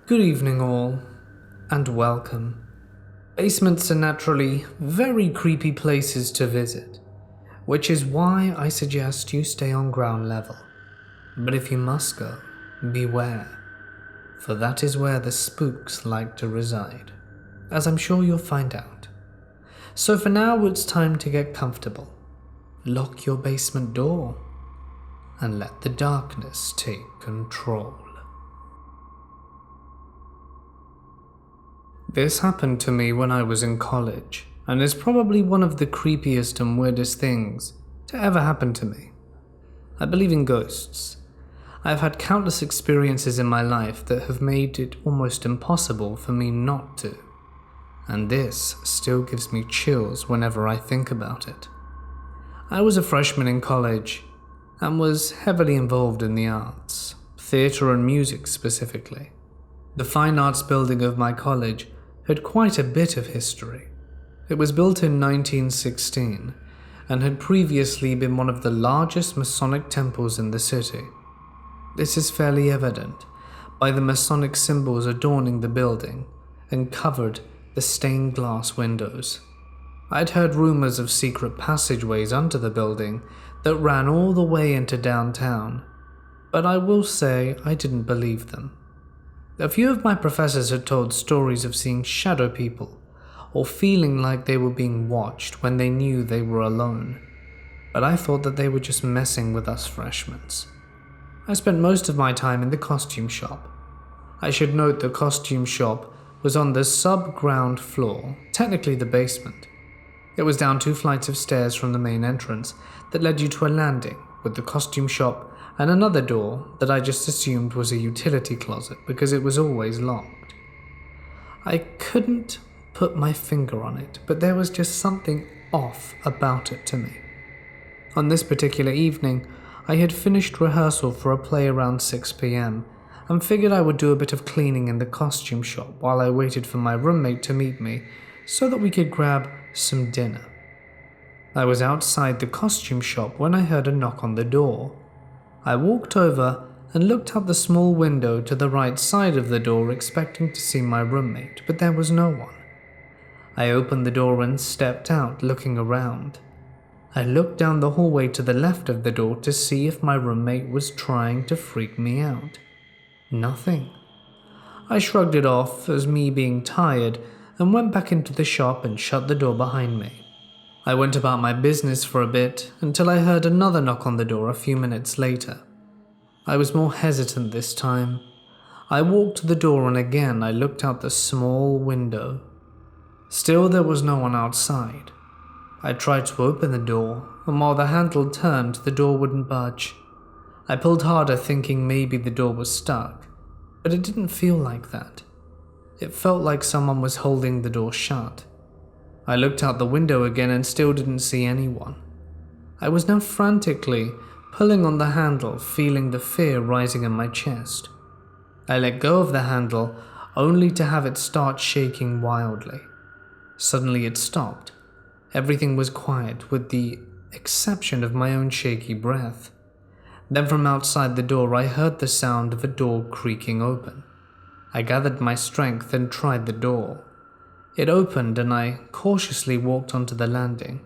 Good evening all, and welcome. Basements are naturally very creepy places to visit, which is why I suggest you stay on ground level. But if you must go, beware, for that is where the spooks like to reside, as I'm sure you'll find out. So for now, it's time to get comfortable. Lock your basement door, and let the darkness take control. This happened to me when I was in college, and is probably one of the creepiest and weirdest things to ever happen to me. I believe in ghosts. I've had countless experiences in my life that have made it almost impossible for me not to, and this still gives me chills whenever I think about it. I was a freshman in college, and was heavily involved in the arts, theatre and music specifically. The fine arts building of my college had quite a bit of history. It was built in 1916 and had previously been one of the largest Masonic temples in the city. This is fairly evident by the Masonic symbols adorning the building and covered the stained glass windows. I'd heard rumors of secret passageways under the building that ran all the way into downtown, but I will say I didn't believe them. A few of my professors had told stories of seeing shadow people or feeling like they were being watched when they knew they were alone, but I thought that they were just messing with us freshmen. I spent most of my time in the costume shop. I should note the costume shop was on the sub-ground floor, technically the basement. It was down 2 flights of stairs from the main entrance that led you to a landing with the costume shop and another door that I just assumed was a utility closet because it was always locked. I couldn't put my finger on it, but there was just something off about it to me. On this particular evening, I had finished rehearsal for a play around 6 p.m. and figured I would do a bit of cleaning in the costume shop while I waited for my roommate to meet me so that we could grab some dinner. I was outside the costume shop when I heard a knock on the door. I walked over and looked out the small window to the right side of the door expecting to see my roommate, but there was no one. I opened the door and stepped out looking around. I looked down the hallway to the left of the door to see if my roommate was trying to freak me out. Nothing. I shrugged it off as me being tired and went back into the shop and shut the door behind me. I went about my business for a bit until I heard another knock on the door a few minutes later. I was more hesitant this time. I walked to the door and again I looked out the small window. Still there was no one outside. I tried to open the door, and while the handle turned, the door wouldn't budge. I pulled harder thinking maybe the door was stuck, but it didn't feel like that. It felt like someone was holding the door shut. I looked out the window again and still didn't see anyone. I was now frantically pulling on the handle, feeling the fear rising in my chest. I let go of the handle, only to have it start shaking wildly. Suddenly it stopped. Everything was quiet, with the exception of my own shaky breath. Then from outside the door I heard the sound of a door creaking open. I gathered my strength and tried the door. It opened and I cautiously walked onto the landing.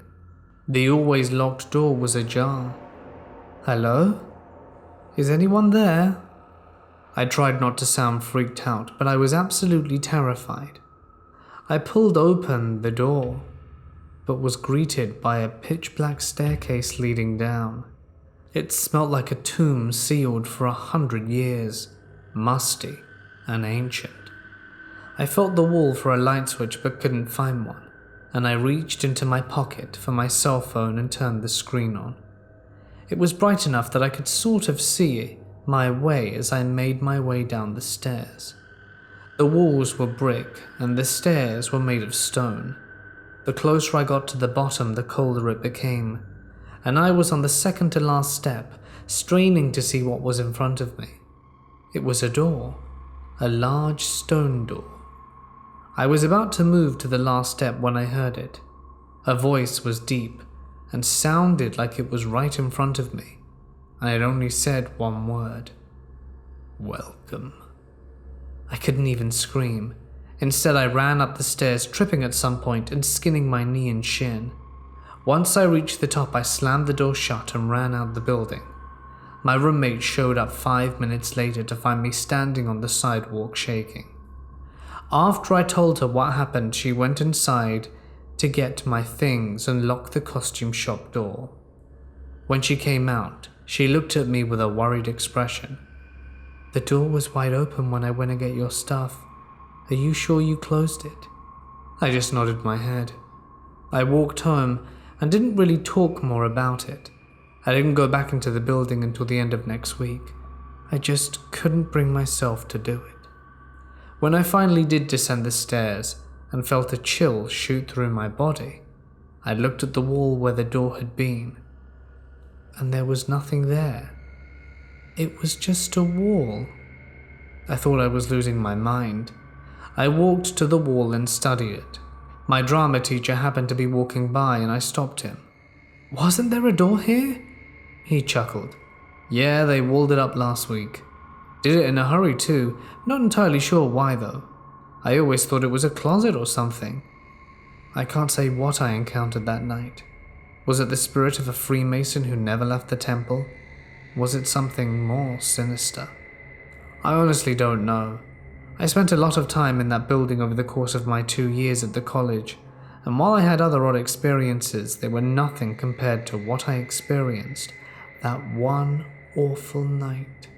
The always locked door was ajar. Hello? Is anyone there? I tried not to sound freaked out, but I was absolutely terrified. I pulled open the door, but was greeted by a pitch-black staircase leading down. It smelt like a tomb sealed for 100 years, musty and ancient. I felt the wall for a light switch but couldn't find one, and I reached into my pocket for my cell phone and turned the screen on. It was bright enough that I could sort of see my way as I made my way down the stairs. The walls were brick and the stairs were made of stone. The closer I got to the bottom, the colder it became, and I was on the second to last step, straining to see what was in front of me. It was a door, a large stone door. I was about to move to the last step when I heard it. Her voice was deep and sounded like it was right in front of me, and it only said one word. Welcome. I couldn't even scream. Instead, I ran up the stairs, tripping at some point and skinning my knee and shin. Once I reached the top, I slammed the door shut and ran out the building. My roommate showed up 5 minutes later to find me standing on the sidewalk shaking. After I told her what happened, she went inside to get my things and lock the costume shop door. When she came out, she looked at me with a worried expression. "The door was wide open when I went to get your stuff. Are you sure you closed it?" I just nodded my head. I walked home and didn't really talk more about it. I didn't go back into the building until the end of next week. I just couldn't bring myself to do it. When I finally did descend the stairs and felt a chill shoot through my body, I looked at the wall where the door had been, and there was nothing there. It was just a wall. I thought I was losing my mind. I walked to the wall and studied it. My drama teacher happened to be walking by and I stopped him. "Wasn't there a door here?" He chuckled. "Yeah, they walled it up last week. Did it in a hurry too, not entirely sure why though. I always thought it was a closet or something." I can't say what I encountered that night. Was it the spirit of a Freemason who never left the temple? Was it something more sinister? I honestly don't know. I spent a lot of time in that building over the course of my 2 years at the college, and while I had other odd experiences, they were nothing compared to what I experienced that one awful night.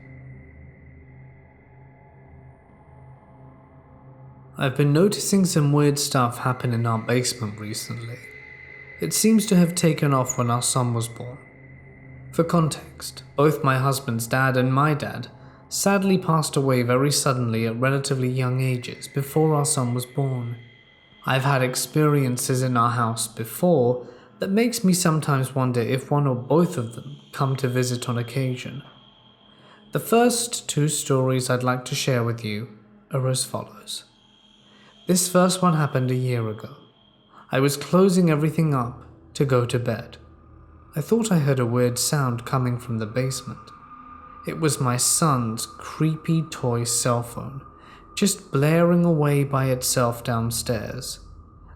I've been noticing some weird stuff happen in our basement recently. It seems to have taken off when our son was born. For context, both my husband's dad and my dad sadly passed away very suddenly at relatively young ages before our son was born. I've had experiences in our house before that makes me sometimes wonder if one or both of them come to visit on occasion. The first 2 stories I'd like to share with you are as follows. This first one happened a year ago. I was closing everything up to go to bed. I thought I heard a weird sound coming from the basement. It was my son's creepy toy cell phone, just blaring away by itself downstairs.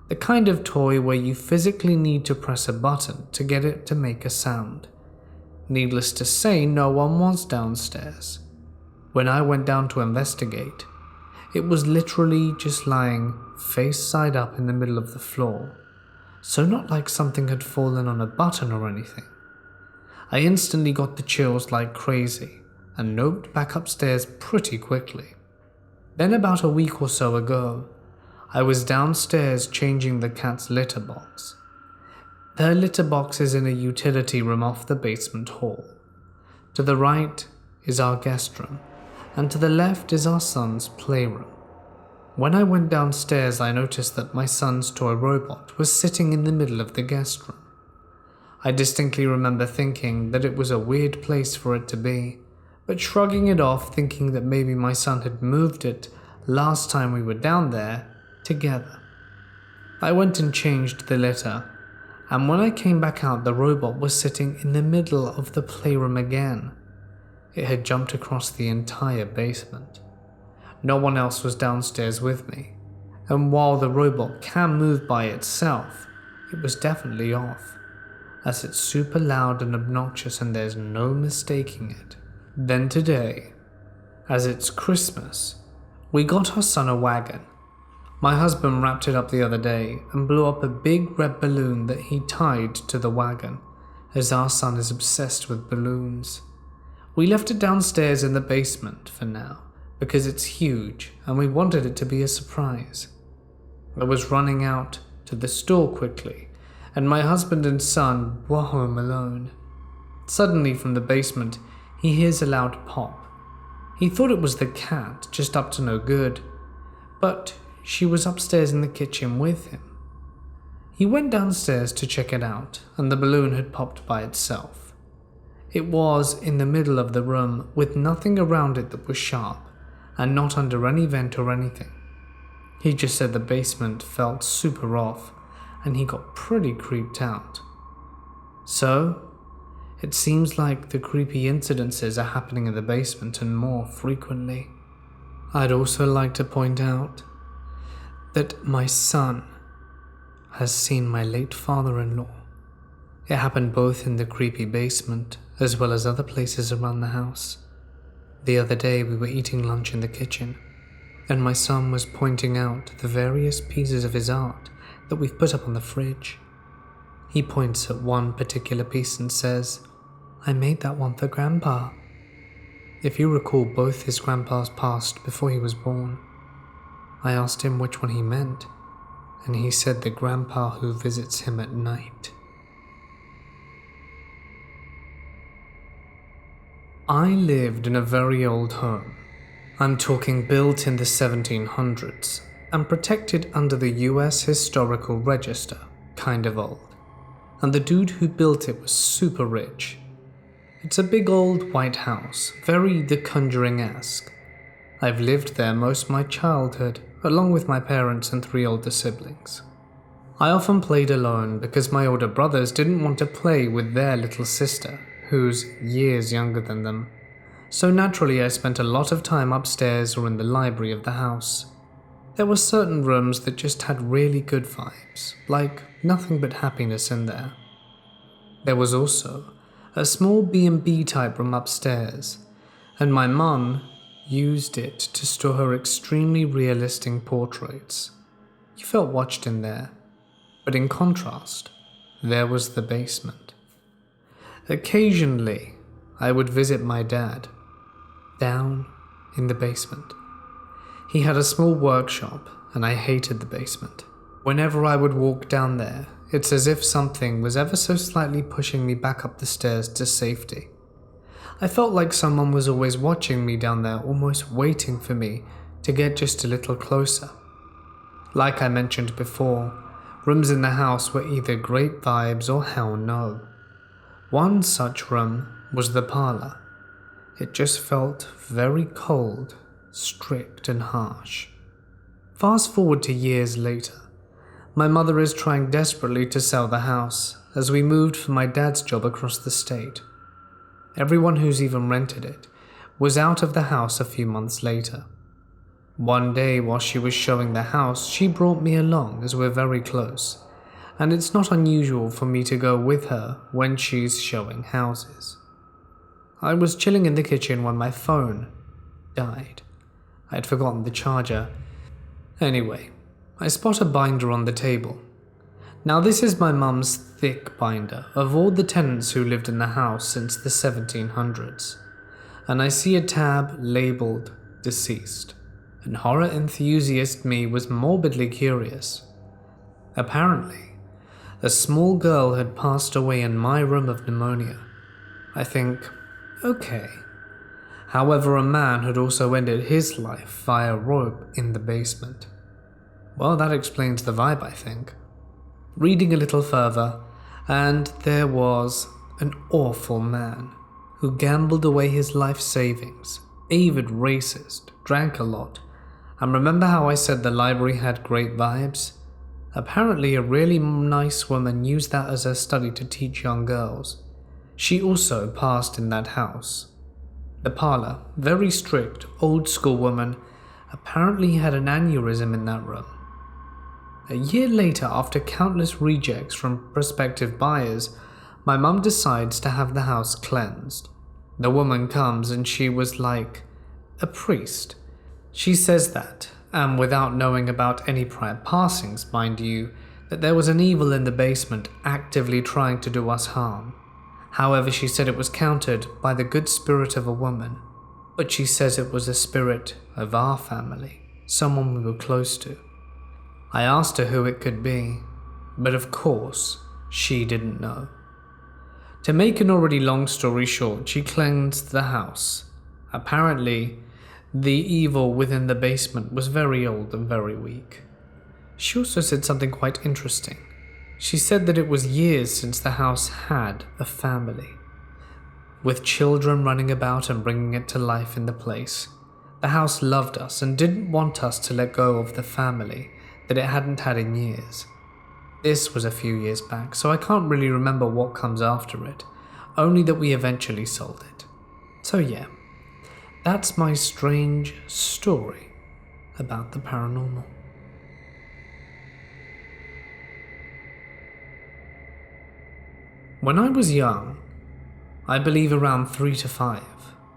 The kind of toy where you physically need to press a button to get it to make a sound. Needless to say, no one was downstairs. When I went down to investigate, it was literally just lying face side up in the middle of the floor, so not like something had fallen on a button or anything. I instantly got the chills like crazy and noped back upstairs pretty quickly. Then about a week or so ago, I was downstairs changing the cat's litter box. Their litter box is in a utility room off the basement hall. To the right is our guest room, and to the left is our son's playroom. When I went downstairs, I noticed that my son's toy robot was sitting in the middle of the guest room. I distinctly remember thinking that it was a weird place for it to be, but shrugging it off, thinking that maybe my son had moved it last time we were down there together. I went and changed the litter, and when I came back out, the robot was sitting in the middle of the playroom again. It had jumped across the entire basement. No one else was downstairs with me, and while the robot can move by itself, it was definitely off, as it's super loud and obnoxious and there's no mistaking it. Then today, as it's Christmas, we got our son a wagon. My husband wrapped it up the other day and blew up a big red balloon that he tied to the wagon, as our son is obsessed with balloons. We left it downstairs in the basement for now, because it's huge and we wanted it to be a surprise. I was running out to the store quickly, and my husband and son were home alone. Suddenly from the basement, he hears a loud pop. He thought it was the cat, just up to no good, but she was upstairs in the kitchen with him. He went downstairs to check it out, and the balloon had popped by itself. It was in the middle of the room with nothing around it that was sharp, and not under any vent or anything. He just said the basement felt super off, and he got pretty creeped out. So, it seems like the creepy incidences are happening in the basement and more frequently. I'd also like to point out that my son has seen my late father-in-law. It happened both in the creepy basement as well as other places around the house. The other day we were eating lunch in the kitchen, and my son was pointing out the various pieces of his art that we've put up on the fridge. He points at one particular piece and says, "I made that one for Grandpa." If you recall, both his grandpas passed before he was born. I asked him which one he meant, and he said the grandpa who visits him at night. I lived in a very old home. I'm talking built in the 1700s and protected under the US Historical Register, kind of old. And the dude who built it was super rich. It's a big old white house, very The Conjuring-esque. I've lived there most of my childhood, along with my parents and 3 older siblings. I often played alone because my older brothers didn't want to play with their little sister, who's years younger than them. So naturally I spent a lot of time upstairs or in the library of the house. There were certain rooms that just had really good vibes, like nothing but happiness in there. There was also a small B&B type room upstairs, and my mum used it to store her extremely realistic portraits. You felt watched in there, but in contrast, there was the basement. Occasionally, I would visit my dad, down in the basement. He had a small workshop, and I hated the basement. Whenever I would walk down there, it's as if something was ever so slightly pushing me back up the stairs to safety. I felt like someone was always watching me down there, almost waiting for me to get just a little closer. Like I mentioned before, rooms in the house were either great vibes or hell no. One such room was the parlor. It just felt very cold, strict and harsh. Fast forward to years later. My mother is trying desperately to sell the house as we moved for my dad's job across the state. Everyone who's even rented it was out of the house a few months later. One day while she was showing the house, she brought me along as we're very close, and it's not unusual for me to go with her when she's showing houses. I was chilling in the kitchen when my phone died. I'd forgotten the charger. Anyway, I spot a binder on the table. Now this is my mum's thick binder of all the tenants who lived in the house since the 1700s, and I see a tab labelled deceased, and horror enthusiast me was morbidly curious. Apparently, a small girl had passed away in my room of pneumonia. I think, okay. However, a man had also ended his life via rope in the basement. Well, that explains the vibe, I think. Reading a little further, and there was an awful man who gambled away his life savings, avid racist, drank a lot, and remember how I said the library had great vibes? Apparently a really nice woman used that as her study to teach young girls. She also passed in that house. The parlor, very strict, old school woman, apparently had an aneurysm in that room. A year later, after countless rejects from prospective buyers, my mum decides to have the house cleansed. The woman comes and she was like a priest. She says that, and without knowing about any prior passings, mind you, that there was an evil in the basement actively trying to do us harm. However, she said it was countered by the good spirit of a woman, but she says it was a spirit of our family, someone we were close to. I asked her who it could be, but of course, she didn't know. To make an already long story short, she cleansed the house. Apparently, the evil within the basement was very old and very weak. She also said something quite interesting. She said that it was years since the house had a family, with children running about and bringing it to life in the place. The house loved us and didn't want us to let go of the family that it hadn't had in years. This was a few years back, so I can't really remember what comes after it, only that we eventually sold it. So yeah, That's my strange story about the paranormal. When I was young, I believe around 3 to 5,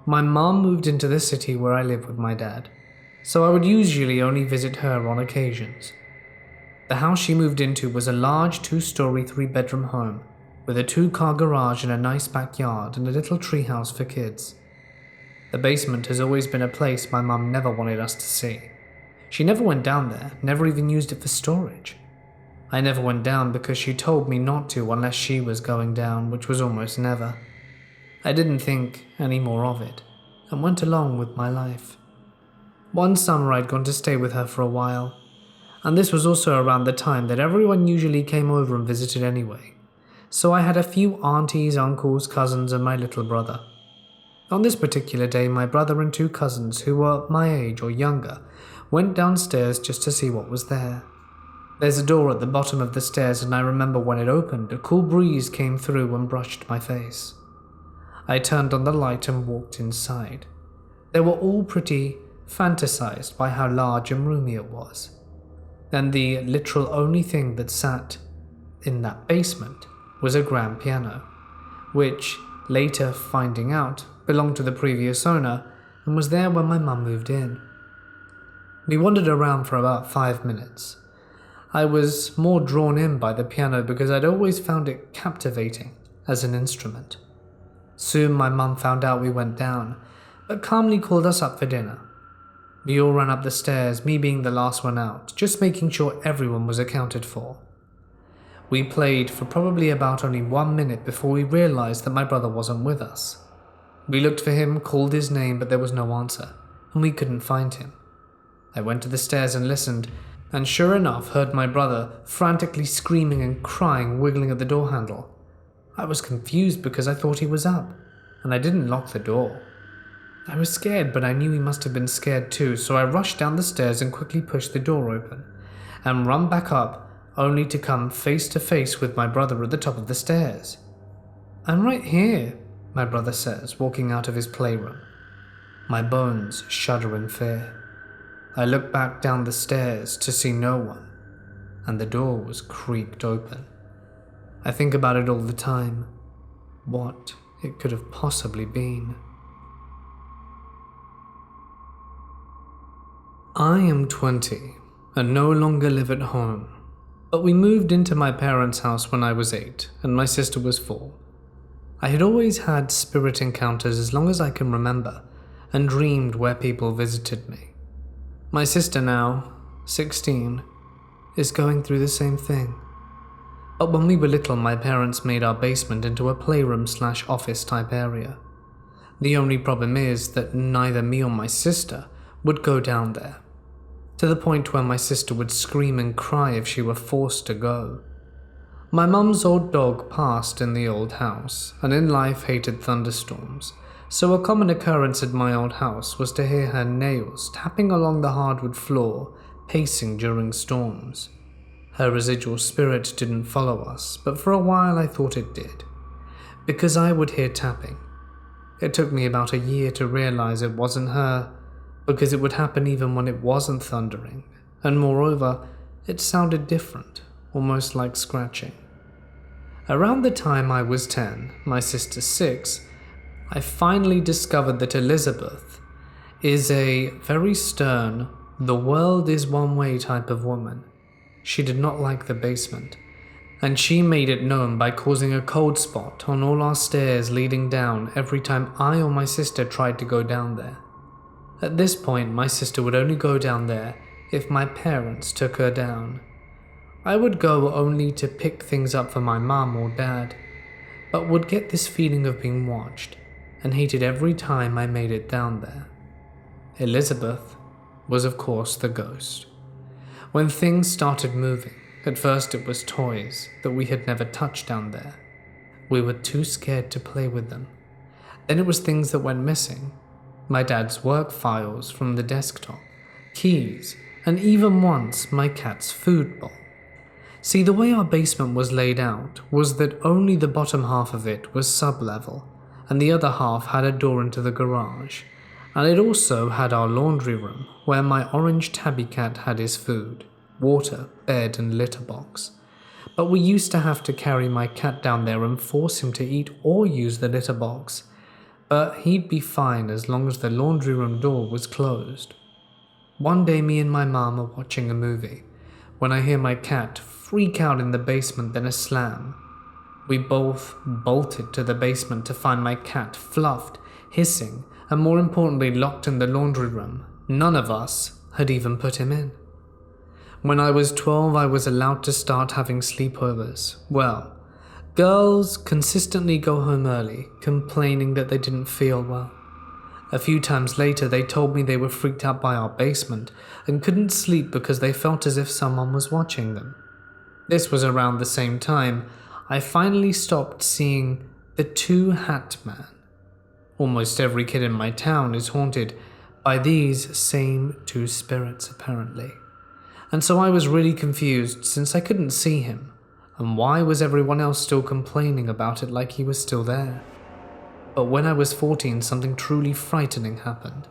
my mom moved into the city where I live with my dad, so I would usually only visit her on occasions. The house she moved into was a large 2-story 3-bedroom home with a 2-car garage and a nice backyard and a little treehouse for kids. The basement has always been a place my mum never wanted us to see. She never went down there, never even used it for storage. I never went down because she told me not to unless she was going down, which was almost never. I didn't think any more of it, and went along with my life. One summer I'd gone to stay with her for a while, and this was also around the time that everyone usually came over and visited anyway. So I had a few aunties, uncles, cousins, and my little brother. On this particular day, my brother and 2 cousins, who were my age or younger, went downstairs just to see what was there. There's a door at the bottom of the stairs, and I remember when it opened, a cool breeze came through and brushed my face. I turned on the light and walked inside. They were all pretty fantasized by how large and roomy it was. And the literal only thing that sat in that basement was a grand piano, which, later finding out, belonged to the previous owner and was there when my mum moved in. We wandered around for about 5 minutes. I was more drawn in by the piano because I'd always found it captivating as an instrument. Soon my mum found out we went down, but calmly called us up for dinner. We all ran up the stairs, me being the last one out, just making sure everyone was accounted for. We played for probably about only 1 minute before we realized that my brother wasn't with us. We looked for him, called his name, but there was no answer, and we couldn't find him. I went to the stairs and listened, and sure enough heard my brother frantically screaming and crying, wiggling at the door handle. I was confused because I thought he was up, and I didn't lock the door. I was scared, but I knew he must have been scared too, so I rushed down the stairs and quickly pushed the door open, and run back up, only to come face to face with my brother at the top of the stairs. "I'm right here," my brother says, walking out of his playroom. My bones shudder in fear. I look back down the stairs to see no one, and the door was creaked open. I think about it all the time, what it could have possibly been. I am 20 and no longer live at home, but we moved into my parents' house when I was 8 and my sister was 4. I had always had spirit encounters as long as I can remember, and dreamed where people visited me. My sister now, 16, is going through the same thing. But when we were little, my parents made our basement into a playroom/office type area. The only problem is that neither me or my sister would go down there, to the point where my sister would scream and cry if she were forced to go. My mum's old dog passed in the old house, and in life hated thunderstorms, so a common occurrence at my old house was to hear her nails tapping along the hardwood floor, pacing during storms. Her residual spirit didn't follow us, but for a while I thought it did, because I would hear tapping. It took me about a year to realize it wasn't her, because it would happen even when it wasn't thundering, and moreover, it sounded different, almost like scratching. Around the time I was 10, my sister 6, I finally discovered that Elizabeth is a very stern, the world is one way type of woman. She did not like the basement, and she made it known by causing a cold spot on all our stairs leading down every time I or my sister tried to go down there. At this point, my sister would only go down there if my parents took her down. I would go only to pick things up for my mum or dad, but would get this feeling of being watched, and hated every time I made it down there. Elizabeth was of course the ghost. When things started moving, at first it was toys that we had never touched down there. We were too scared to play with them. Then it was things that went missing. My dad's work files from the desktop, keys, and even once my cat's food bowl. See, the way our basement was laid out was that only the bottom half of it was sub-level, and the other half had a door into the garage, and it also had our laundry room where my orange tabby cat had his food, water, bed, and litter box. But we used to have to carry my cat down there and force him to eat or use the litter box. But he'd be fine as long as the laundry room door was closed. One day me and my mom are watching a movie when I hear my cat freak out in the basement, then a slam. We both bolted to the basement to find my cat fluffed, hissing, and more importantly locked in the laundry room. None of us had even put him in. When I was 12, I was allowed to start having sleepovers. Well, girls consistently go home early, complaining that they didn't feel well. A few times later, they told me they were freaked out by our basement and couldn't sleep because they felt as if someone was watching them. This was around the same time I finally stopped seeing the Two-Hat Man. Almost every kid in my town is haunted by these same two spirits, apparently. And so I was really confused since I couldn't see him, and why was everyone else still complaining about it like he was still there? But when I was 14, something truly frightening happened.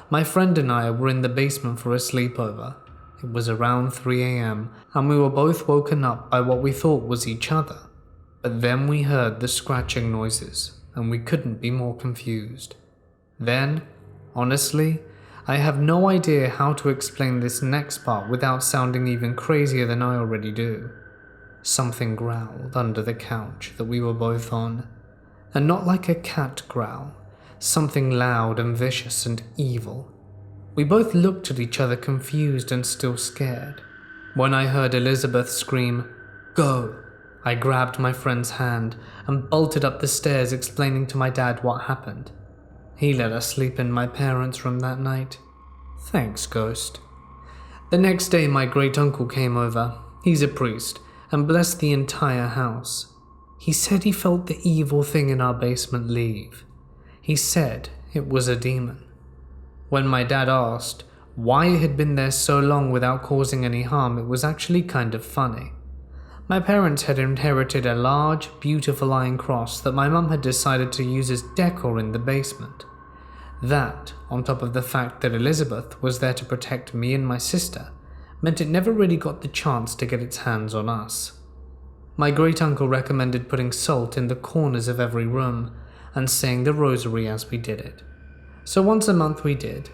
My friend and I were in the basement for a sleepover. It was around 3 a.m, and we were both woken up by what we thought was each other. But then we heard the scratching noises, and we couldn't be more confused. Then, honestly, I have no idea how to explain this next part without sounding even crazier than I already do. Something growled under the couch that we were both on, and not like a cat growl, something loud and vicious and evil. We both looked at each other confused and still scared. When I heard Elizabeth scream, "Go!" I grabbed my friend's hand and bolted up the stairs, explaining to my dad what happened. He let us sleep in my parents' room that night. Thanks, Ghost. The next day my great-uncle came over. He's a priest, and blessed the entire house. He said he felt the evil thing in our basement leave. He said it was a demon. When my dad asked why it had been there so long without causing any harm, it was actually kind of funny. My parents had inherited a large, beautiful iron cross that my mum had decided to use as decor in the basement. That, on top of the fact that Elizabeth was there to protect me and my sister, meant it never really got the chance to get its hands on us. My great-uncle recommended putting salt in the corners of every room and saying the rosary as we did it. So once a month we did,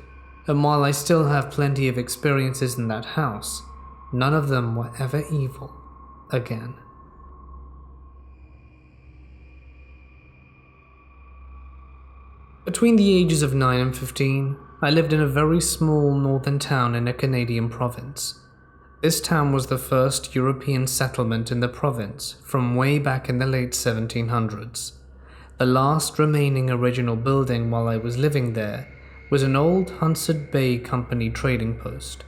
and while I still have plenty of experiences in that house, none of them were ever evil again. Between the ages of 9 and 15, I lived in a very small northern town in a Canadian province. This town was the first European settlement in the province from way back in the late 1700s. The last remaining original building while I was living there was an old Hudson's Bay Company trading post.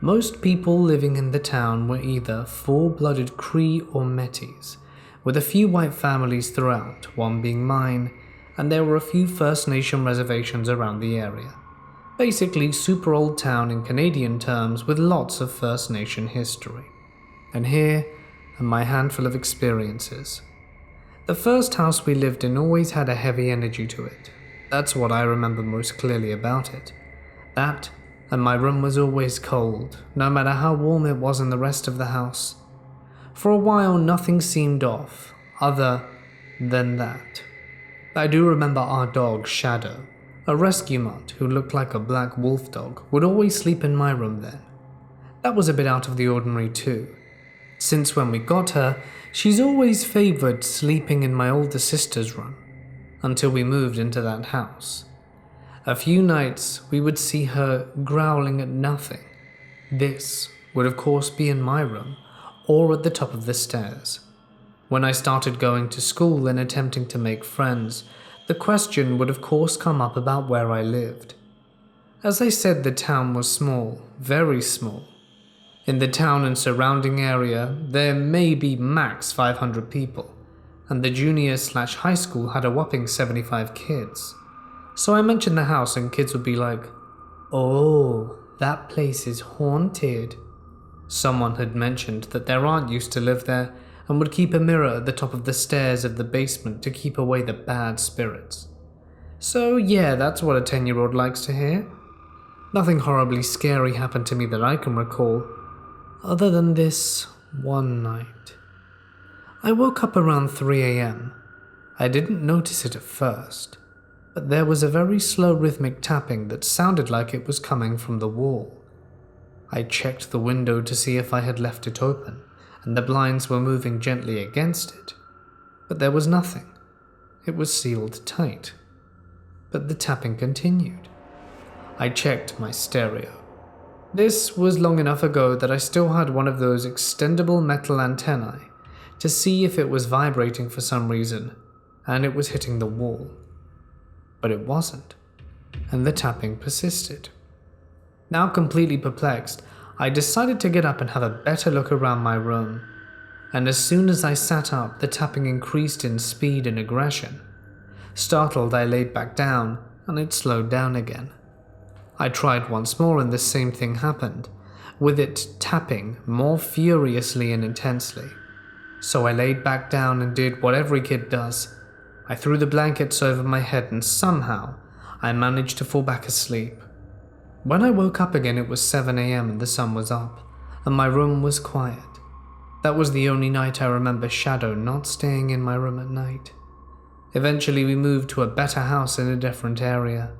Most people living in the town were either full-blooded Cree or Métis, with a few white families throughout, one being mine, and there were a few First Nation reservations around the area. Basically, super old town in Canadian terms with lots of First Nation history. And here are my handful of experiences. The first house we lived in always had a heavy energy to it. That's what I remember most clearly about it. That, and my room was always cold, no matter how warm it was in the rest of the house. For a while, nothing seemed off, other than that. I do remember our dog, Shadow, a rescue mutt who looked like a black wolf dog, would always sleep in my room then. That was a bit out of the ordinary too. Since when we got her, she's always favored sleeping in my older sister's room, until we moved into that house. A few nights we would see her growling at nothing. This would of course be in my room, or at the top of the stairs. When I started going to school and attempting to make friends, the question would of course come up about where I lived. As I said, the town was small, very small. In the town and surrounding area, there may be max 500 people, and the junior/high school had a whopping 75 kids. So I mentioned the house and kids would be like, "Oh, that place is haunted." Someone had mentioned that their aunt used to live there and would keep a mirror at the top of the stairs of the basement to keep away the bad spirits. So yeah, that's what a 10-year-old likes to hear. Nothing horribly scary happened to me that I can recall, other than this one night. I woke up around 3 a.m. I didn't notice it at first, but there was a very slow rhythmic tapping that sounded like it was coming from the wall. I checked the window to see if I had left it open, and the blinds were moving gently against it, but there was nothing. It was sealed tight. But the tapping continued. I checked my stereo. This was long enough ago that I still had one of those extendable metal antennae to see if it was vibrating for some reason, and it was hitting the wall. But it wasn't, and the tapping persisted. Now completely perplexed, I decided to get up and have a better look around my room, and as soon as I sat up, the tapping increased in speed and aggression. Startled, I laid back down, and it slowed down again. I tried once more and the same thing happened, with it tapping more furiously and intensely. So I laid back down and did what every kid does. I threw the blankets over my head and somehow I managed to fall back asleep. When I woke up again, it was 7 a.m. and the sun was up, and my room was quiet. That was the only night I remember Shadow not staying in my room at night. Eventually we moved to a better house in a different area.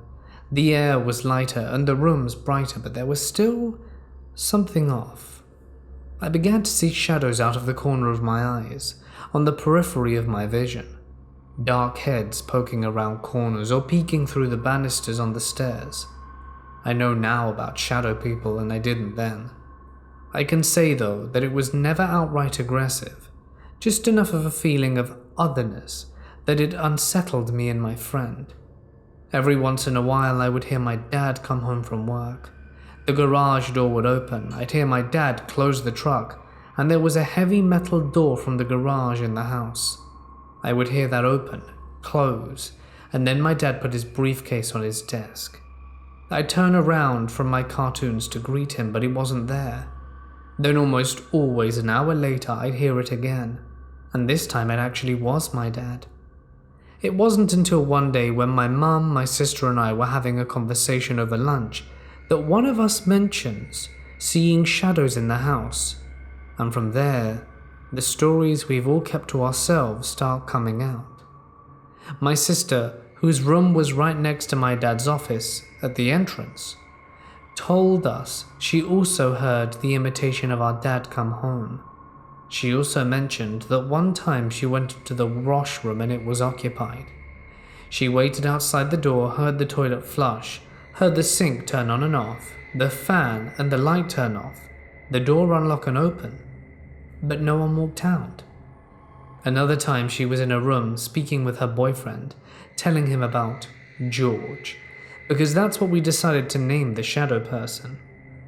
The air was lighter and the rooms brighter, but there was still something off. I began to see shadows out of the corner of my eyes, on the periphery of my vision. Dark heads poking around corners or peeking through the banisters on the stairs. I know now about shadow people and I didn't then. I can say though that it was never outright aggressive, just enough of a feeling of otherness that it unsettled me and my friend. Every once in a while I would hear my dad come home from work. The garage door would open, I'd hear my dad close the truck, and there was a heavy metal door from the garage in the house. I would hear that open, close, and then my dad put his briefcase on his desk. I'd turn around from my cartoons to greet him, but he wasn't there. Then almost always an hour later I'd hear it again, and this time it actually was my dad. It wasn't until one day when my mum, my sister and I were having a conversation over lunch that one of us mentions seeing shadows in the house, and from there, the stories we've all kept to ourselves start coming out. My sister, whose room was right next to my dad's office at the entrance, told us she also heard the imitation of our dad come home. She also mentioned that one time she went into the washroom and it was occupied. She waited outside the door, heard the toilet flush, heard the sink turn on and off, the fan and the light turn off, the door unlock and open, but no one walked out. Another time she was in a room speaking with her boyfriend, telling him about George, because that's what we decided to name the shadow person.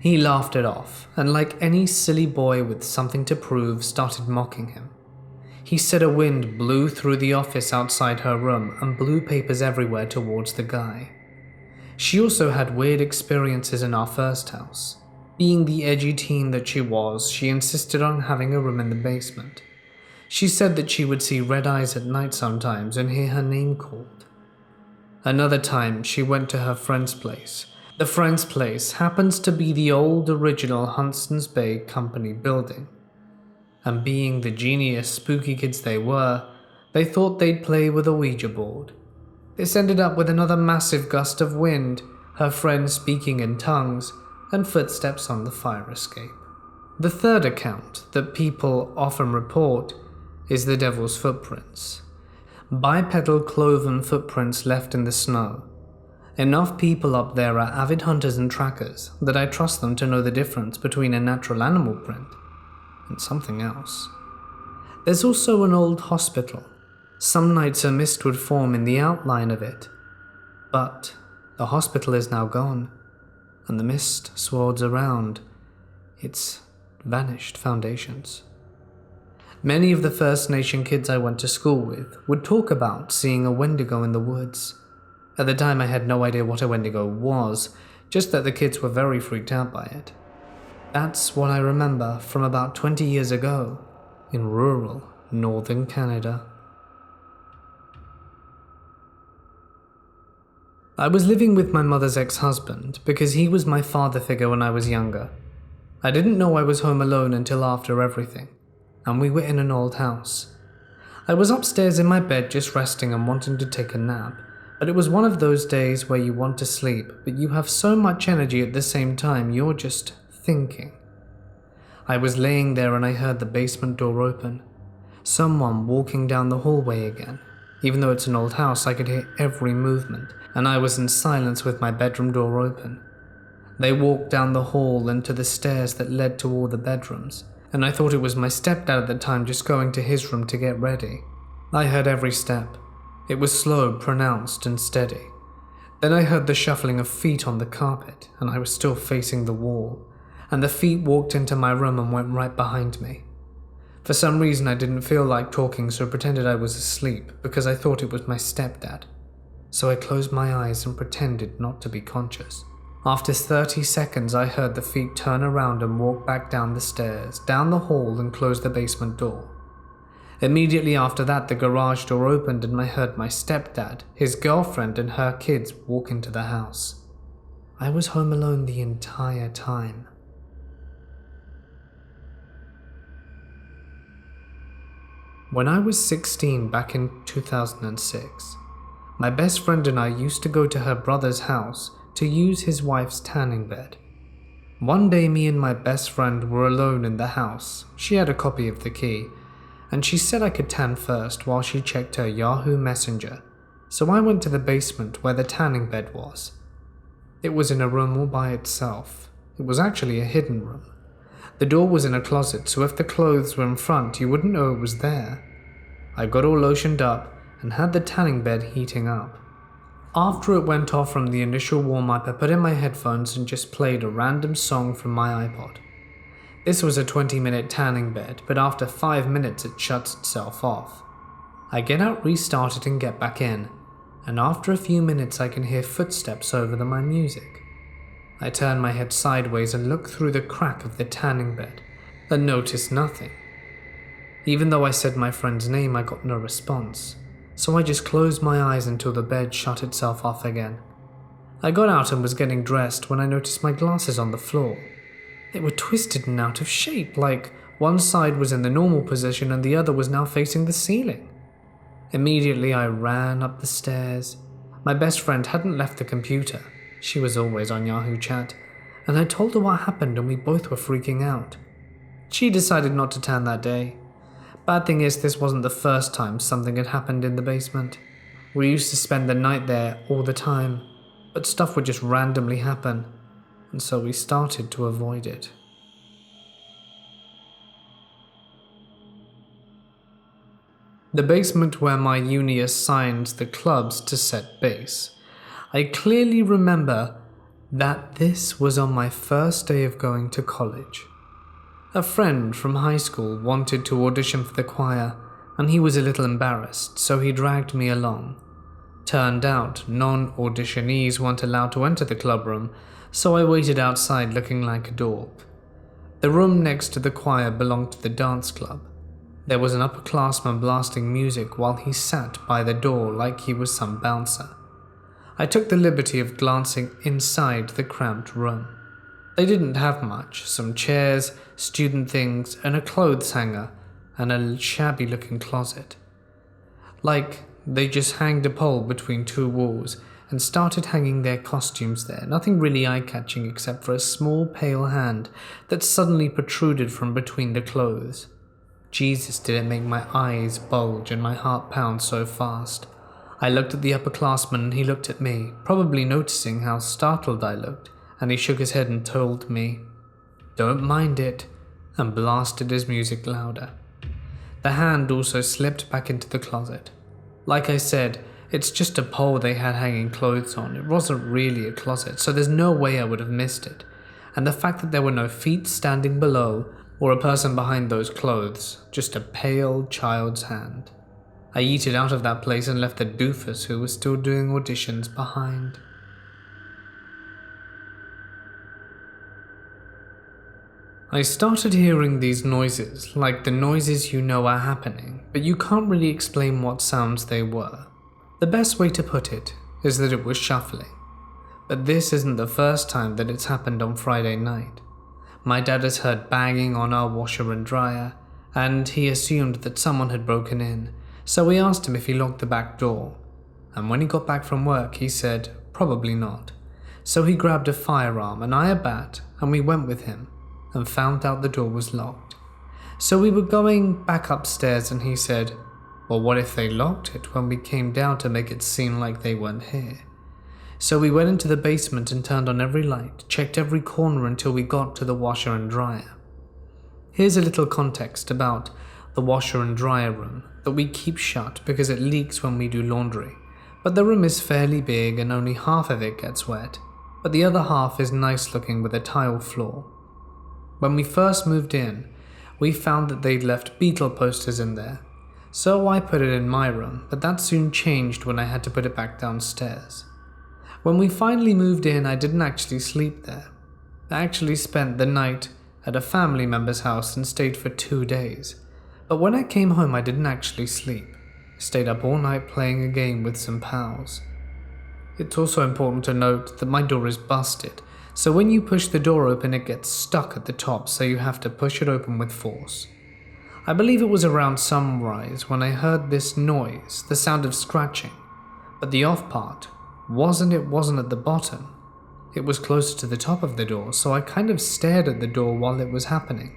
He laughed it off, and like any silly boy with something to prove, started mocking him. He said a wind blew through the office outside her room and blew papers everywhere towards the guy. She also had weird experiences in our first house. Being the edgy teen that she was, she insisted on having a room in the basement. She said that she would see red eyes at night sometimes and hear her name called. Another time, she went to her friend's place. The friend's place happens to be the old original Hudson's Bay Company building. And being the genius spooky kids they were, they thought they'd play with a Ouija board. This ended up with another massive gust of wind, her friend speaking in tongues, and footsteps on the fire escape. The third account that people often report is the devil's footprints. Bipedal cloven footprints left in the snow. Enough people up there are avid hunters and trackers that I trust them to know the difference between a natural animal print and something else. There's also an old hospital. Some nights a mist would form in the outline of it, but the hospital is now gone, and the mist swirls around its vanished foundations. Many of the First Nation kids I went to school with would talk about seeing a Wendigo in the woods. At the time I had no idea what a Wendigo was, just that the kids were very freaked out by it. That's what I remember from about 20 years ago in rural northern Canada. I was living with my mother's ex-husband because he was my father figure when I was younger. I didn't know I was home alone until after everything, and we were in an old house. I was upstairs in my bed just resting and wanting to take a nap, but it was one of those days where you want to sleep, but you have so much energy at the same time you're just thinking. I was laying there and I heard the basement door open. Someone walking down the hallway again. Even though it's an old house, I could hear every movement, and I was in silence with my bedroom door open. They walked down the hall and to the stairs that led to all the bedrooms, and I thought it was my stepdad at the time just going to his room to get ready. I heard every step. It was slow, pronounced, and steady. Then I heard the shuffling of feet on the carpet, and I was still facing the wall, and the feet walked into my room and went right behind me. For some reason I didn't feel like talking, so I pretended I was asleep because I thought it was my stepdad. So I closed my eyes and pretended not to be conscious. After 30 seconds I heard the feet turn around and walk back down the stairs, down the hall, and close the basement door. Immediately after that the garage door opened and I heard my stepdad, his girlfriend, and her kids walk into the house. I was home alone the entire time. When I was 16 back in 2006, my best friend and I used to go to her brother's house to use his wife's tanning bed. One day me and my best friend were alone in the house. She had a copy of the key, and she said I could tan first while she checked her Yahoo Messenger, so I went to the basement where the tanning bed was. It was in a room all by itself. It was actually a hidden room. The door was in a closet, so if the clothes were in front, you wouldn't know it was there. I got all lotioned up and had the tanning bed heating up. After it went off from the initial warm-up, I put in my headphones and just played a random song from my iPod. This was a 20-minute tanning bed, but after 5 minutes it shuts itself off. I get out, restart it, and get back in, and after a few minutes I can hear footsteps over my music. I turn my head sideways and look through the crack of the tanning bed, and notice nothing. Even though I said my friend's name, I got no response, so I just closed my eyes until the bed shut itself off again. I got out and was getting dressed when I noticed my glasses on the floor. They were twisted and out of shape, like one side was in the normal position and the other was now facing the ceiling. Immediately I ran up the stairs. My best friend hadn't left the computer. She was always on Yahoo Chat, and I told her what happened and we both were freaking out. She decided not to tan that day. Bad thing is, this wasn't the first time something had happened in the basement. We used to spend the night there all the time, but stuff would just randomly happen, and so we started to avoid it. The basement where my uni assigned the clubs to set base. I clearly remember that this was on my first day of going to college. A friend from high school wanted to audition for the choir, and he was a little embarrassed, so he dragged me along. Turned out, non-auditionees weren't allowed to enter the club room, so I waited outside looking like a dork. The room next to the choir belonged to the dance club. There was an upperclassman blasting music while he sat by the door like he was some bouncer. I took the liberty of glancing inside the cramped room. They didn't have much, some chairs, student things, and a clothes hanger, and a shabby-looking closet. Like they just hanged a pole between two walls and started hanging their costumes there, nothing really eye-catching except for a small pale hand that suddenly protruded from between the clothes. Jesus, did it make my eyes bulge and my heart pound so fast. I looked at the upperclassman and he looked at me, probably noticing how startled I looked, and he shook his head and told me, "Don't mind it," and blasted his music louder. The hand also slipped back into the closet. Like I said, it's just a pole they had hanging clothes on. It wasn't really a closet, so there's no way I would have missed it. And the fact that there were no feet standing below or a person behind those clothes, just a pale child's hand. I yeeted out of that place and left the doofus who was still doing auditions behind. I started hearing these noises, like the noises you know are happening, but you can't really explain what sounds they were. The best way to put it is that it was shuffling. But this isn't the first time that it's happened on Friday night. My dad has heard banging on our washer and dryer, and he assumed that someone had broken in, so we asked him if he locked the back door. And when he got back from work, he said, probably not. So he grabbed a firearm and I a bat, and we went with him, and found out the door was locked. So we were going back upstairs and he said, well, what if they locked it when we came down to make it seem like they weren't here? So we went into the basement and turned on every light, checked every corner until we got to the washer and dryer. Here's a little context about the washer and dryer room that we keep shut because it leaks when we do laundry. But the room is fairly big and only half of it gets wet, but the other half is nice looking with a tile floor. When we first moved in, we found that they'd left Beatle posters in there, so I put it in my room, but that soon changed when I had to put it back downstairs. When we finally moved in, I didn't actually sleep there. I actually spent the night at a family member's house and stayed for 2 days. But when I came home, I didn't actually sleep. I stayed up all night playing a game with some pals. It's also important to note that my door is busted, so when you push the door open, it gets stuck at the top, so you have to push it open with force. I believe it was around sunrise when I heard this noise, the sound of scratching, but the off part wasn't at the bottom. It was closer to the top of the door, so I kind of stared at the door while it was happening.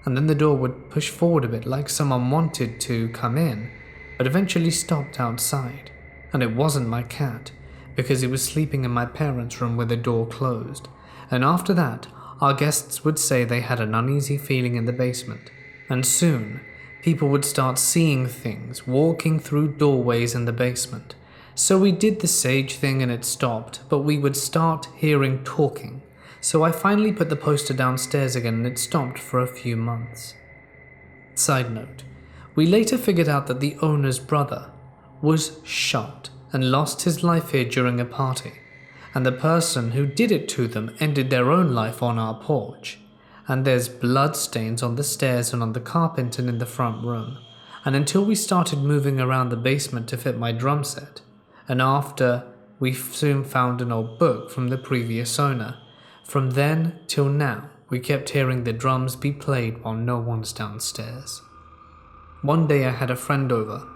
And then the door would push forward a bit like someone wanted to come in, but eventually stopped outside. And it wasn't my cat, because he was sleeping in my parents' room with the door closed. And after that, our guests would say they had an uneasy feeling in the basement. And soon, people would start seeing things walking through doorways in the basement. So we did the sage thing and it stopped, but we would start hearing talking. So I finally put the poster downstairs again and it stopped for a few months. Side note, we later figured out that the owner's brother was shot and lost his life here during a party, and the person who did it to them ended their own life on our porch. And there's blood stains on the stairs and on the carpet and in the front room. And until we started moving around the basement to fit my drum set, and after we soon found an old book from the previous owner, from then till now we kept hearing the drums be played while no one's downstairs. One day I had a friend over.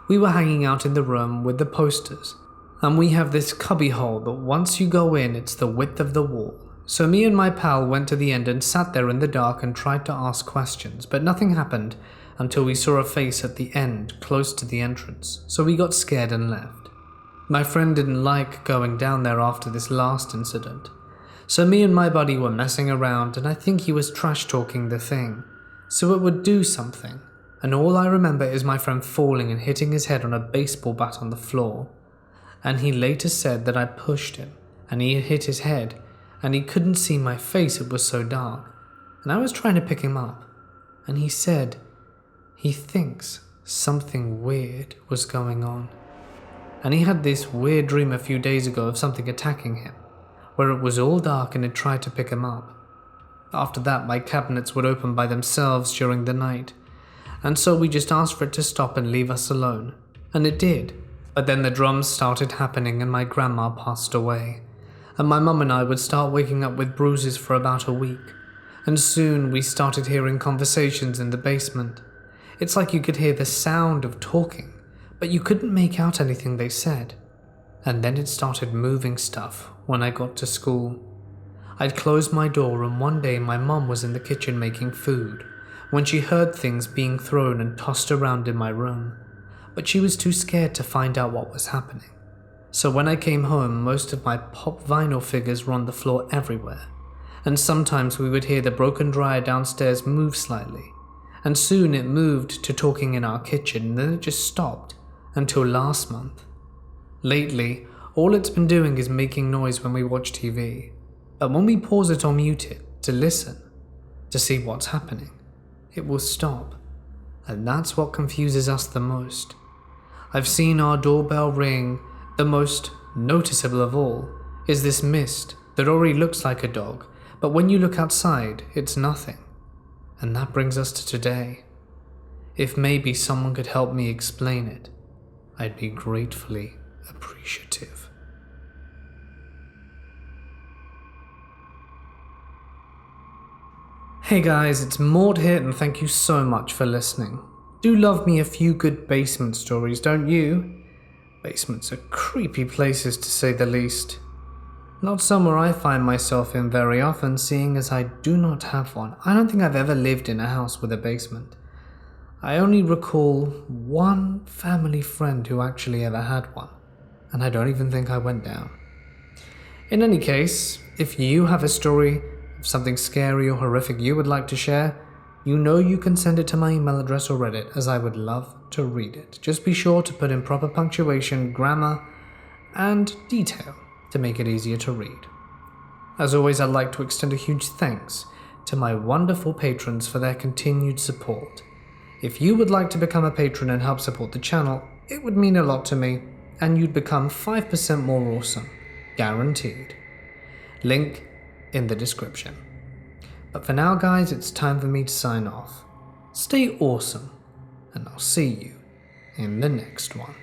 We were hanging out in the room with the posters, and we have this cubby hole that once you go in, it's the width of the wall. So me and my pal went to the end and sat there in the dark and tried to ask questions, but nothing happened until we saw a face at the end close to the entrance, so we got scared and left. My friend didn't like going down there after this last incident, so me and my buddy were messing around and I think he was trash talking the thing, so it would do something, and all I remember is my friend falling and hitting his head on a baseball bat on the floor, and he later said that I pushed him and he hit his head and he couldn't see my face, it was so dark, and I was trying to pick him up, and he said he thinks something weird was going on. And he had this weird dream a few days ago of something attacking him, where it was all dark and it tried to pick him up. After that, my cabinets would open by themselves during the night, and so we just asked for it to stop and leave us alone, and it did. But then the drums started happening and my grandma passed away, and my mum and I would start waking up with bruises for about a week, and soon we started hearing conversations in the basement. It's like you could hear the sound of talking, but you couldn't make out anything they said. And then it started moving stuff when I got to school. I'd closed my door and one day my mum was in the kitchen making food when she heard things being thrown and tossed around in my room, but she was too scared to find out what was happening. So when I came home, most of my pop vinyl figures were on the floor everywhere, and sometimes we would hear the broken dryer downstairs move slightly, and soon it moved to talking in our kitchen and then it just stopped. Until last month. Lately, all it's been doing is making noise when we watch TV, but when we pause it or mute it to listen, to see what's happening, it will stop, and that's what confuses us the most. I've seen our doorbell ring. The most noticeable of all is this mist that already looks like a dog, but when you look outside, it's nothing. And that brings us to today. If maybe someone could help me explain it, I'd be gratefully appreciative. Hey guys, it's Mort here, and thank you so much for listening. Do love me a few good basement stories, don't you? Basements are creepy places to say the least. Not somewhere I find myself in very often, seeing as I do not have one. I don't think I've ever lived in a house with a basement. I only recall one family friend who actually ever had one, and I don't even think I went down. In any case, if you have a story of something scary or horrific you would like to share, you know you can send it to my email address or Reddit, as I would love to read it. Just be sure to put in proper punctuation, grammar, and detail to make it easier to read. As always, I'd like to extend a huge thanks to my wonderful patrons for their continued support. If you would like to become a patron and help support the channel, it would mean a lot to me, and you'd become 5% more awesome. Guaranteed. Link in the description. But for now, guys, it's time for me to sign off. Stay awesome, and I'll see you in the next one.